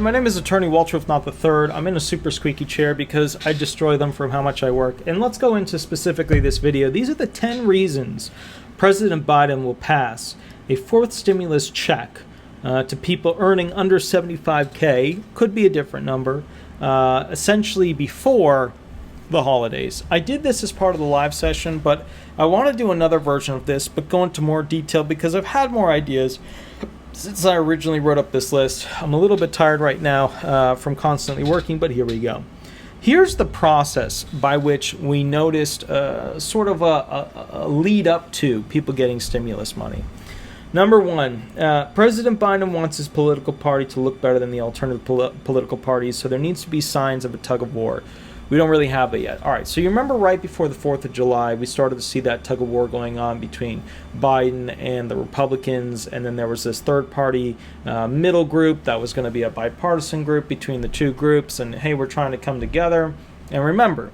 my name is Attorney Walter, if not the third. I'm in a super squeaky chair because I destroy them from how much I work. And let's go into specifically this video. These are the 10 reasons President Biden will pass a fourth stimulus check to people earning under 75K, could be a different number, essentially before the holidays. I did this as part of the live session, but I want to do another version of this, but go into more detail because I've had more ideas since I originally wrote up this list. I'm a little bit tired right now from constantly working, but here we go. Here's the process by which we noticed sort of a lead up to people getting stimulus money. Number one, President Biden wants his political party to look better than the alternative political parties, so there needs to be signs of a tug of war. We don't really have it yet. All right, so you remember right before the 4th of July, we started to see that tug of war going on between Biden and the Republicans, and then there was this third-party middle group that was going to be a bipartisan group between the two groups, and hey, we're trying to come together. And remember,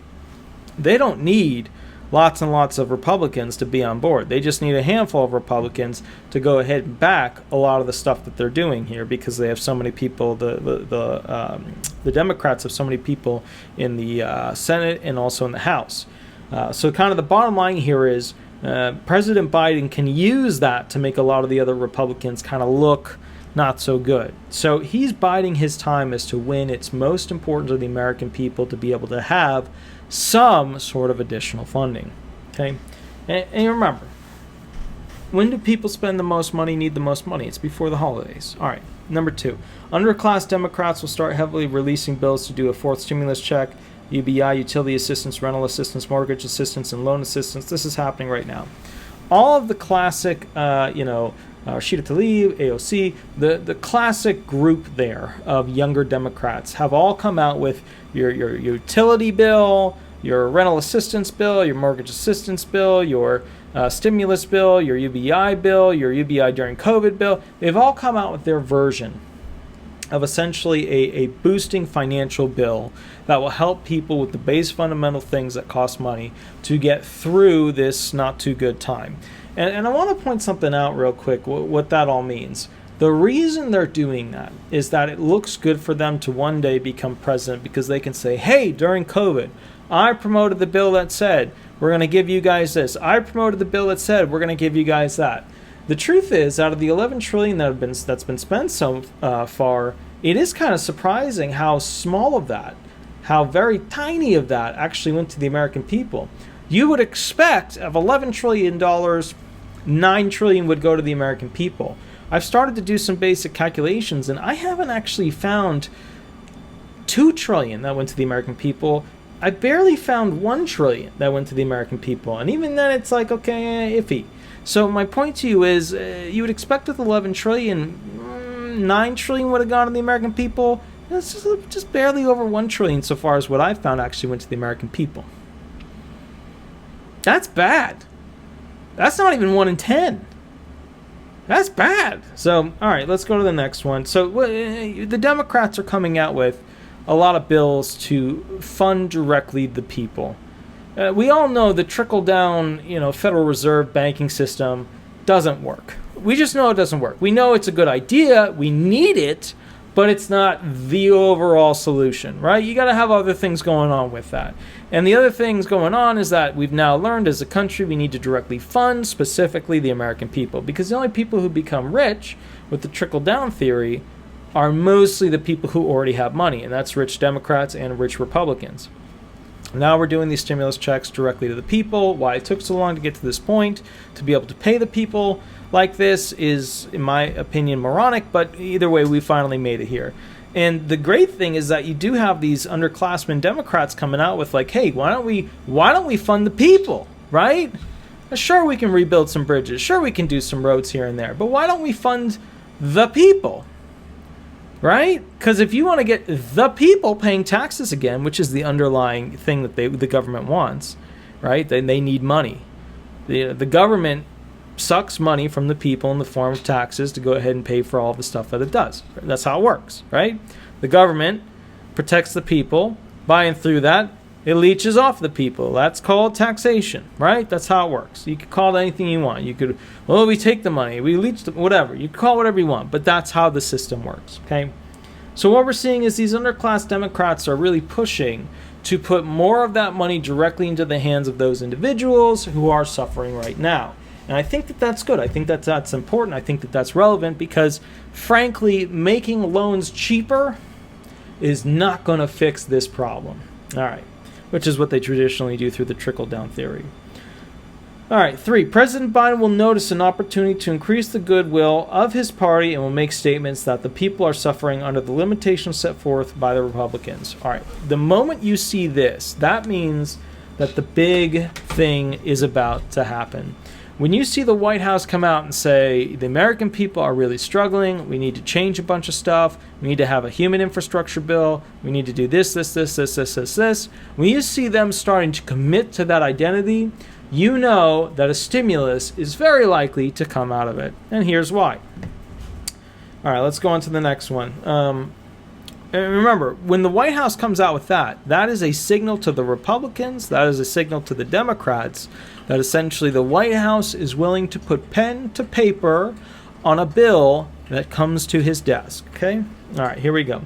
they don't need lots and lots of Republicans to be on board. They just need a handful of Republicans to go ahead and back a lot of the stuff that they're doing here because they have so many people. The Democrats have so many people in the Senate and also in the House. So kind of the bottom line here is President Biden can use that to make a lot of the other Republicans kind of look not so good. So he's biding his time as to when it's most important to the American people to be able to have some sort of additional funding. Okay, and remember, when do people spend the most money, need the most money? It's before the holidays. All right, number two, underclass Democrats will start heavily releasing bills to do a fourth stimulus check, UBI, utility assistance, rental assistance, mortgage assistance, and loan assistance. This is happening right now. All of the classic, Rashida Tlaib, AOC, the classic group there of younger Democrats have all come out with your utility bill, your rental assistance bill, your mortgage assistance bill, your stimulus bill, your UBI bill, your UBI during COVID bill. They've all come out with their version of essentially a boosting financial bill that will help people with the base fundamental things that cost money to get through this not too good time. And I want to point something out real quick, what that all means. The reason they're doing that is that it looks good for them to one day become president because they can say, hey, during COVID, I promoted the bill that said, we're going to give you guys this. I promoted the bill that said, we're going to give you guys that. The truth is, out of the $11 trillion that's been spent so far, it is kind of surprising how small of that, how very tiny of that actually went to the American people. You would expect of $11 trillion, $9 trillion would go to the American people. I've started to do some basic calculations, and I haven't actually found $2 trillion that went to the American people. I barely found $1 trillion that went to the American people, and even then it's like, okay, iffy. So my point to you is, you would expect with $11 trillion, $9 trillion would have gone to the American people. It's just barely over $1 trillion so far as what I've found actually went to the American people. That's bad. That's not even 1 in 10. That's bad. So, all right, let's go to the next one. So the Democrats are coming out with a lot of bills to fund directly the people. We all know the trickle-down, Federal Reserve banking system doesn't work. We just know it doesn't work. We know it's a good idea. We need it, but it's not the overall solution, right? You got to have other things going on with that. And the other things going on is that we've now learned as a country we need to directly fund specifically the American people, because the only people who become rich with the trickle-down theory are mostly the people who already have money, and that's rich Democrats and rich Republicans. Now we're doing these stimulus checks directly to the people. Why it took so long to get to this point, to be able to pay the people like this is, in my opinion, moronic, but either way, we finally made it here. And the great thing is that you do have these underclassmen Democrats coming out with like, hey, why don't we fund the people, right? Sure, we can rebuild some bridges. Sure, we can do some roads here and there. But why don't we fund the people, right? Because if you want to get the people paying taxes again, which is the underlying thing that the government wants, right? They need money. The government sucks money from the people in the form of taxes to go ahead and pay for all the stuff that it does. That's how it works, right? The government protects the people. By and through that, it leeches off the people. That's called taxation, right? That's how it works. You could call it anything you want. You could, we take the money, we leech the, whatever. You call it whatever you want, but that's how the system works, okay? So what we're seeing is these underclass Democrats are really pushing to put more of that money directly into the hands of those individuals who are suffering right now. And I think that that's good. I think that that's important. I think that that's relevant because, frankly, making loans cheaper is not going to fix this problem. All right, which is what they traditionally do through the trickle-down theory. All right, 3. President Biden will notice an opportunity to increase the goodwill of his party and will make statements that the people are suffering under the limitations set forth by the Republicans. All right, the moment you see this, that means that the big thing is about to happen. When you see the White House come out and say, the American people are really struggling, we need to change a bunch of stuff, we need to have a human infrastructure bill, we need to do this. When you see them starting to commit to that identity, you know that a stimulus is very likely to come out of it. And here's why. All right, let's go on to the next one. And remember, when the White House comes out with that, that is a signal to the Republicans, that is a signal to the Democrats, that essentially the White House is willing to put pen to paper on a bill that comes to his desk. Okay? All right, here we go.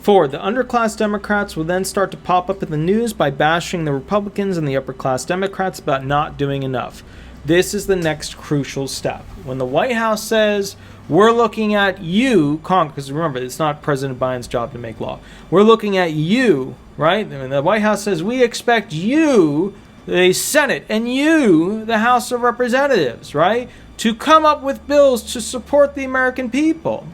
4. The underclass Democrats will then start to pop up in the news by bashing the Republicans and the upper class Democrats about not doing enough. This is the next crucial step. When the White House says, we're looking at you, Congress, because remember, it's not President Biden's job to make law. We're looking at you, right? And the White House says, we expect you, the Senate, and you, the House of Representatives, right, to come up with bills to support the American people.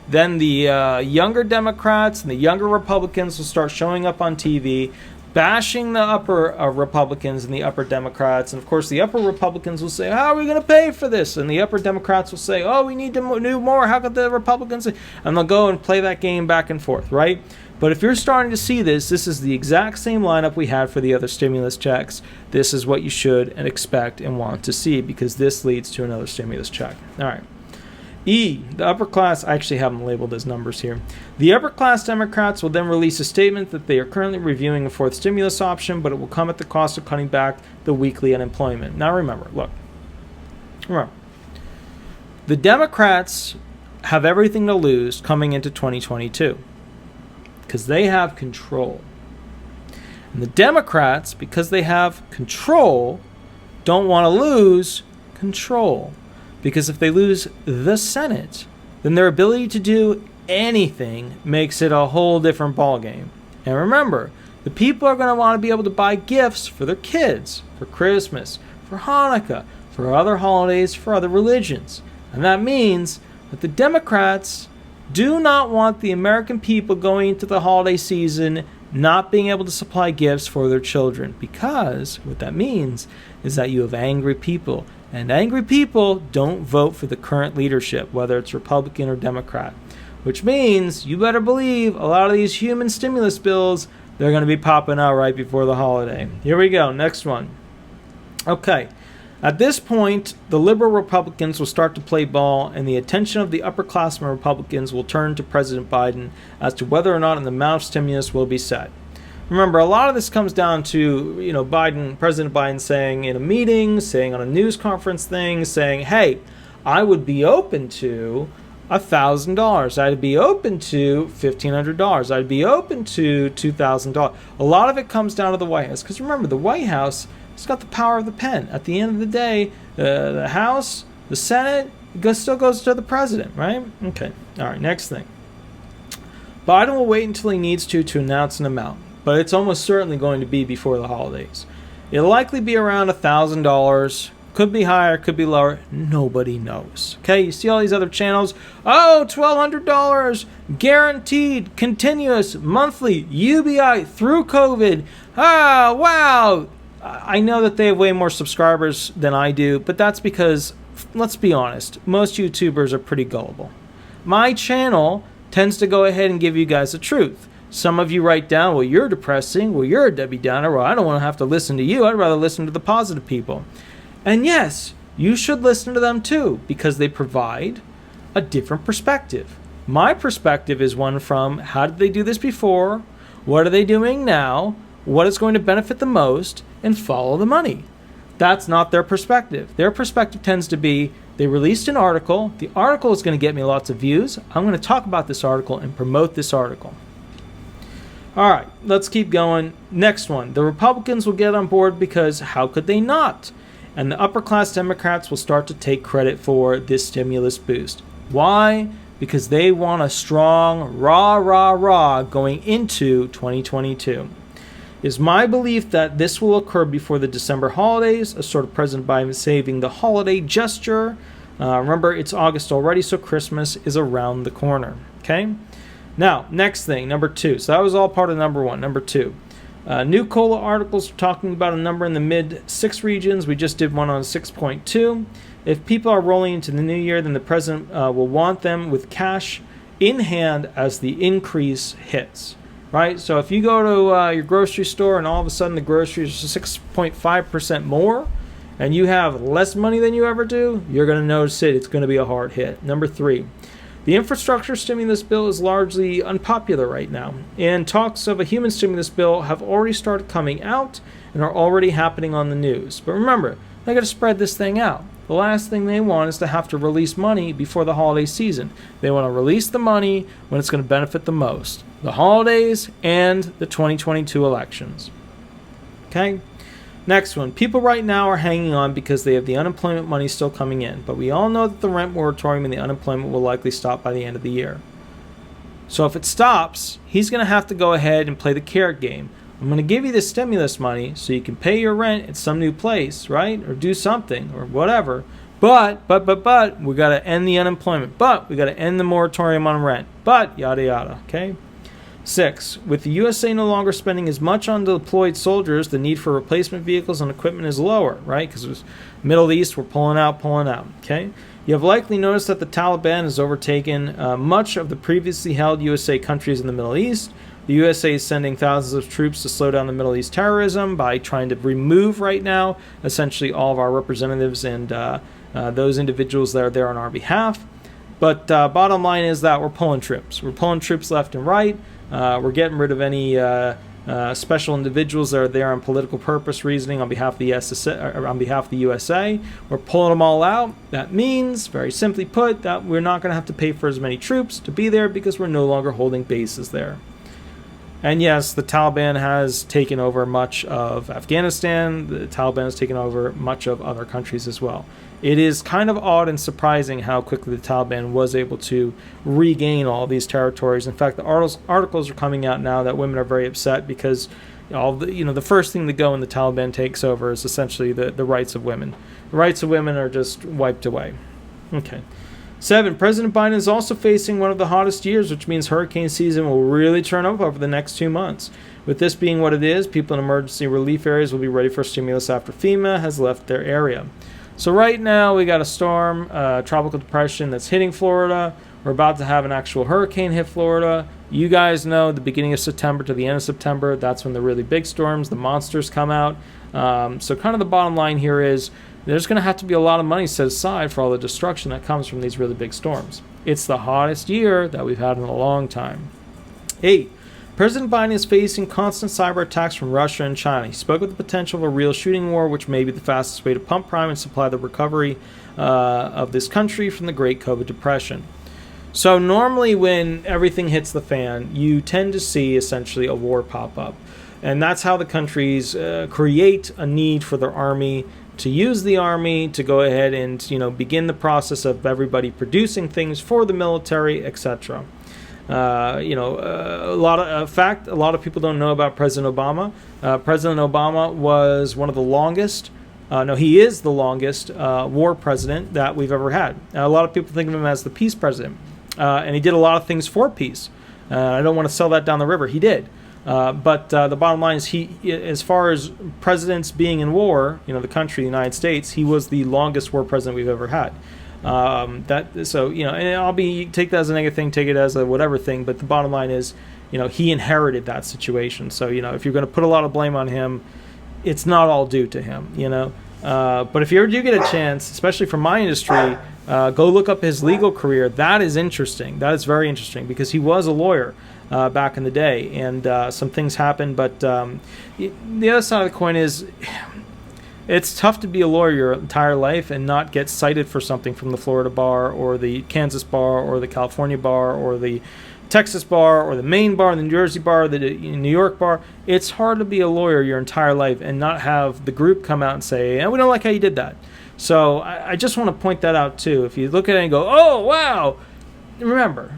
Then the younger Democrats and the younger Republicans will start showing up on TV, bashing the upper Republicans and the upper Democrats. And, of course, the upper Republicans will say, how are we going to pay for this? And the upper Democrats will say, oh, we need to do more. How could the Republicans say? And they'll go and play that game back and forth, right? But if you're starting to see this, this is the exact same lineup we had for the other stimulus checks. This is what you should and expect and want to see because this leads to another stimulus check. All right. E, the upper class, I actually have them labeled as numbers here. The upper class Democrats will then release a statement that they are currently reviewing a fourth stimulus option, but it will come at the cost of cutting back the weekly unemployment. Now remember, the Democrats have everything to lose coming into 2022 because they have control. And the Democrats, because they have control, don't want to lose control. Because if they lose the Senate, then their ability to do anything makes it a whole different ballgame. And remember, the people are going to want to be able to buy gifts for their kids, for Christmas, for Hanukkah, for other holidays, for other religions. And that means that the Democrats do not want the American people going into the holiday season not being able to supply gifts for their children. Because what that means is that you have angry people. And angry people don't vote for the current leadership, whether it's Republican or Democrat. Which means you better believe a lot of these human stimulus bills, they're going to be popping out right before the holiday. Here we go. Next one. Okay. At this point, the liberal Republicans will start to play ball, and the attention of the upperclassmen Republicans will turn to President Biden as to whether or not an amount of stimulus will be set. Remember, a lot of this comes down to, President Biden saying in a meeting, saying on a news conference thing, saying, hey, I would be open to $1,000. I'd be open to $1,500. I'd be open to $2,000. A lot of it comes down to the White House. Because remember, the White House has got the power of the pen. At the end of the day, the House, the Senate, still goes to the president, right? Okay. All right, next thing. Biden will wait until he needs to announce an amount. But it's almost certainly going to be before the holidays. It'll likely be around $1,000. Could be higher, could be lower. Nobody knows. Okay, you see all these other channels? Oh, $1,200, guaranteed, continuous, monthly, UBI through COVID. Ah, wow. I know that they have way more subscribers than I do, but that's because, let's be honest, most YouTubers are pretty gullible. My channel tends to go ahead and give you guys the truth. Some of you write down, well, you're depressing, well, you're a Debbie Downer, well, I don't want to have to listen to you, I'd rather listen to the positive people. And yes, you should listen to them too, because they provide a different perspective. My perspective is one from, how did they do this before? What are they doing now? What is going to benefit the most? And follow the money. That's not their perspective. Their perspective tends to be, They released an article. The article is going to get me lots of views. I'm going to talk about this article and promote this article. All right, let's keep going. Next one. The Republicans will get on board because how could they not? And the upper-class Democrats will start to take credit for this stimulus boost. Why? Because they want a strong rah going into 2022. It's my belief that this will occur before the December holidays, a sort of President Biden saving the holiday gesture. Remember, it's August already, so Christmas is around the corner. Okay? Now, next thing, number 2. So that was all part of number 1. Number 2. New COLA articles talking about a number in the mid-6 regions. We just did one on 6.2. If people are rolling into the new year, then the president will want them with cash in hand as the increase hits. Right? So if you go to your grocery store and all of a sudden the groceries are 6.5% more and you have less money than you ever do, you're going to notice it. It's going to be a hard hit. Number 3. The infrastructure stimulus bill is largely unpopular right now, and talks of a human stimulus bill have already started coming out and are already happening on the news. But remember, they got to spread this thing out. The last thing they want is to have to release money before the holiday season. They want to release the money when it's going to benefit the most. The holidays and the 2022 elections. Okay? Next one. People right now are hanging on because they have the unemployment money still coming in. But we all know that the rent moratorium and the unemployment will likely stop by the end of the year. So if it stops, he's going to have to go ahead and play the carrot game. I'm going to give you the stimulus money so you can pay your rent at some new place, right? Or do something or whatever. But, we got to end the unemployment. But, we got to end the moratorium on rent. But, yada, yada, okay? 6. With the USA no longer spending as much on deployed soldiers, the need for replacement vehicles and equipment is lower, right? Because Middle East, we're pulling out, okay? You have likely noticed that the Taliban has overtaken much of the previously held USA countries in the Middle East. The USA is sending thousands of troops to slow down the Middle East terrorism by trying to remove right now essentially all of our representatives and those individuals that are there on our behalf. But bottom line is that we're pulling troops. We're pulling troops left and right. We're getting rid of any special individuals that are there on political purpose reasoning on behalf of the on behalf of the USA. We're pulling them all out. That means, very simply put, that we're not going to have to pay for as many troops to be there because we're no longer holding bases there. And yes, the Taliban has taken over much of Afghanistan. The Taliban has taken over much of other countries as well. It is kind of odd and surprising how quickly the Taliban was able to regain all these territories. In fact, the articles are coming out now that women are very upset because the first thing to go when the Taliban takes over is essentially the rights of women. The rights of women are just wiped away. Okay. 7. President Biden is also facing one of the hottest years, which means hurricane season will really turn up over the next 2 months. With this being what it is, people in emergency relief areas will be ready for stimulus after FEMA has left their area. So right now we got a storm, tropical depression that's hitting Florida. We're about to have an actual hurricane hit Florida. You guys know the beginning of September to the end of September, that's when the really big storms, the monsters come out. So kind of the bottom line here is there's going to have to be a lot of money set aside for all the destruction that comes from these really big storms. It's the hottest year that we've had in a long time. 8. President Biden is facing constant cyber attacks from Russia and China. He spoke of the potential of a real shooting war, which may be the fastest way to pump prime and supply the recovery of this country from the Great COVID Depression. So normally when everything hits the fan, you tend to see essentially a war pop up. And that's how the countries create a need for their army, to use the army to go ahead and begin the process of everybody producing things for the military, etc. A lot of people don't know about President Obama. President Obama was one of the longest. He is the longest war president that we've ever had. A lot of people think of him as the peace president, and he did a lot of things for peace. I don't want to sell that down the river. He did. But the bottom line is as far as presidents being in war, the country, the United States, he was the longest war president we've ever had. And I'll take that as a negative thing, take it as a whatever thing. But the bottom line is, he inherited that situation. So, if you're going to put a lot of blame on him, it's not all due to him, But if you ever do get a chance, especially from my industry, go look up his legal career. That is interesting. That is very interesting because he was a lawyer back in the day, and some things happened. But the other side of the coin is It's tough to be a lawyer your entire life and not get cited for something from the Florida bar or the Kansas bar or the California bar or the Texas bar or the Maine bar, the New Jersey bar, the New York bar. It's hard to be a lawyer your entire life and not have the group come out and say, we don't like how you did that. So I just want to point that out too. If you look at it and go, oh, wow, remember,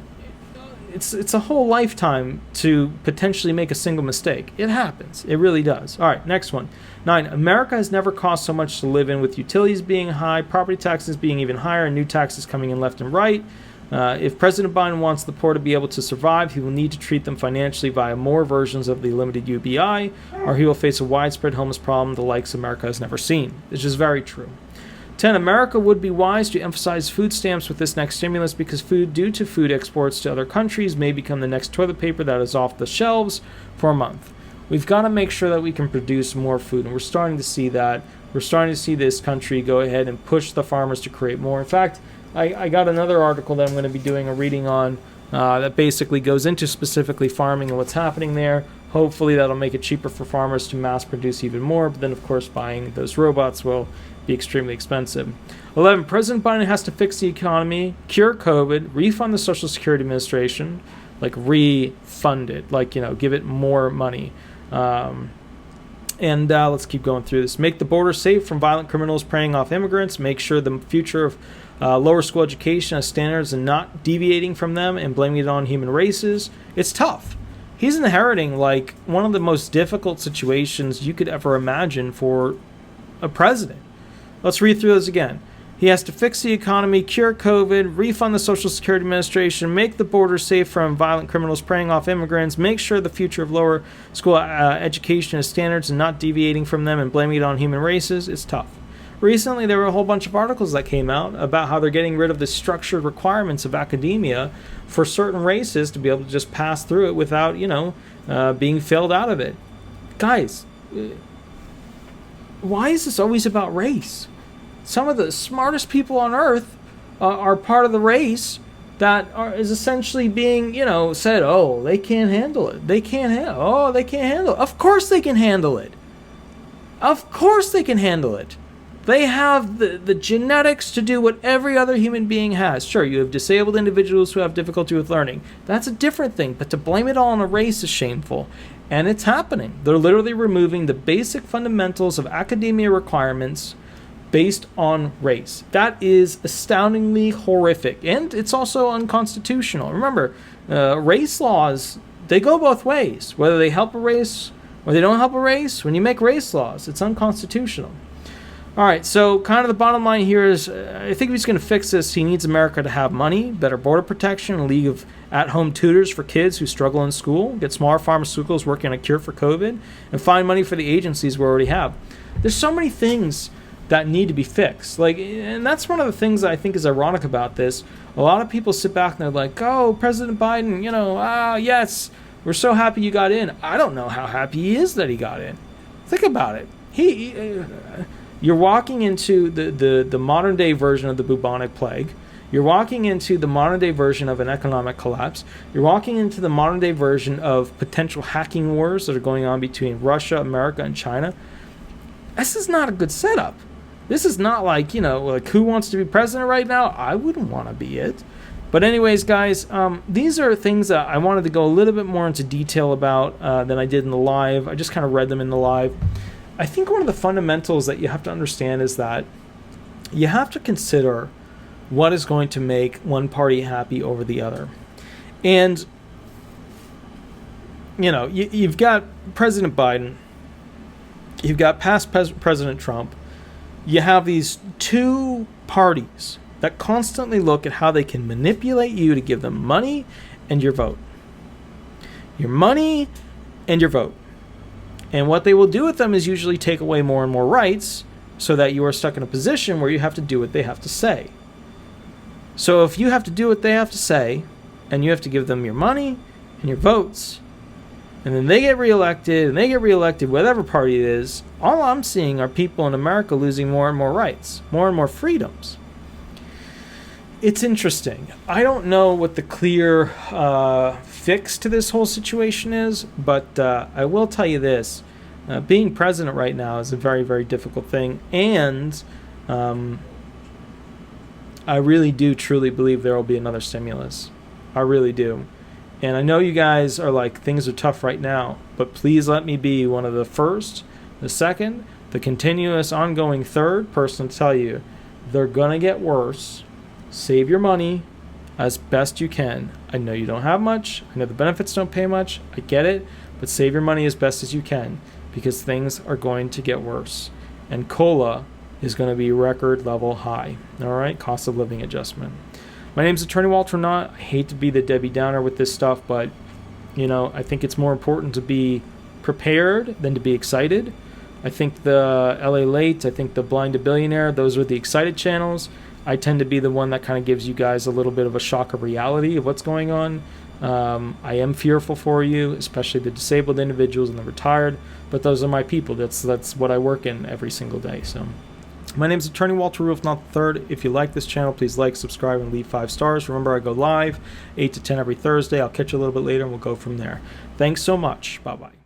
it's a whole lifetime to potentially make a single mistake. It happens. It really does. All right, next one. 9, America has never cost so much to live in, with utilities being high, property taxes being even higher, and new taxes coming in left and right. If President Biden wants the poor to be able to survive, he will need to treat them financially via more versions of the limited UBI, or he will face a widespread homeless problem the likes America has never seen. It's just very true. 10, America would be wise to emphasize food stamps with this next stimulus, because food due to food exports to other countries may become the next toilet paper that is off the shelves for a month. We've got to make sure that we can produce more food, and we're starting to see that. We're starting to see this country go ahead and push the farmers to create more. In fact, I got another article that I'm going to be doing a reading on that basically goes into specifically farming and what's happening there. Hopefully that'll make it cheaper for farmers to mass produce even more, but then of course buying those robots will be extremely expensive. 11, President Biden has to fix the economy, cure COVID, refund the Social Security Administration, like refund it, like, give it more money. And let's keep going through this. Make the border safe from violent criminals preying off immigrants. Make sure the future of lower school education has standards and not deviating from them and blaming it on human races. It's tough. He's inheriting like one of the most difficult situations you could ever imagine for a president. Let's read through those again. He has to fix the economy, cure COVID, refund the Social Security Administration, make the border safe from violent criminals preying off immigrants, make sure the future of lower school education has standards and not deviating from them and blaming it on human races. It's tough. Recently, there were a whole bunch of articles that came out about how they're getting rid of the structured requirements of academia for certain races to be able to just pass through it without, being failed out of it. Guys, why is this always about race? Some of the smartest people on earth are part of the race that is essentially being, said, oh, they can't handle it. They can't handle it. Of course they can handle it. Of course they can handle it. They have the genetics to do what every other human being has. Sure, you have disabled individuals who have difficulty with learning. That's a different thing, but to blame it all on a race is shameful. And it's happening. They're literally removing the basic fundamentals of academia requirements based on race. That is astoundingly horrific. And it's also unconstitutional. Remember, race laws, they go both ways. Whether they help a race or they don't help a race, when you make race laws, it's unconstitutional. All right, so kind of the bottom line here is I think if he's going to fix this, he needs America to have money, better border protection, a league of at-home tutors for kids who struggle in school, get smaller pharmaceuticals working on a cure for COVID, and find money for the agencies we already have. There's so many things that need to be fixed. And that's one of the things that I think is ironic about this. A lot of people sit back and they're like, oh, President Biden, yes, we're so happy you got in. I don't know how happy he is that he got in. Think about it. You're walking into the modern day version of the bubonic plague. You're walking into the modern day version of an economic collapse. You're walking into the modern day version of potential hacking wars that are going on between Russia, America, and China. This is not a good setup. This is not like, who wants to be president right now? I wouldn't want to be it. But anyways, guys, these are things that I wanted to go a little bit more into detail about than I did in the live. I just kind of read them in the live. I think one of the fundamentals that you have to understand is that you have to consider what is going to make one party happy over the other. And, you've got President Biden, you've got past President Trump, you have these two parties that constantly look at how they can manipulate you to give them money and your vote. Your money and your vote. And what they will do with them is usually take away more and more rights so that you are stuck in a position where you have to do what they have to say. So if you have to do what they have to say, and you have to give them your money and your votes, and then they get reelected, whatever party it is, all I'm seeing are people in America losing more and more rights, more and more freedoms. It's interesting. I don't know what the clear fix to this whole situation is, but I will tell you this. being president right now is a very, very difficult thing, and I really do truly believe there will be another stimulus. I really do. And I know you guys are like, things are tough right now, but please let me be one of the first, the second, the continuous ongoing third person to tell you they're going to get worse. Save your money as best you can. I know you don't have much. I know the benefits don't pay much. I get it. But save your money as best as you can, because things are going to get worse. And COLA is going to be record level high. All right? Cost of living adjustment. My name is Attorney Walter Knott. I hate to be the Debbie Downer with this stuff, but I think it's more important to be prepared than to be excited. I think the LA Late, I think the Blind to Billionaire, those are the excited channels. I tend to be the one that kind of gives you guys a little bit of a shock of reality of what's going on. I am fearful for you, especially the disabled individuals and the retired, but those are my people. That's what I work in every single day. So my name is Attorney Walter Rudolph, not the third. If you like this channel, please like, subscribe, and leave 5 stars. Remember, I go live 8 to 10 every Thursday. I'll catch you a little bit later, and we'll go from there. Thanks so much. Bye-bye.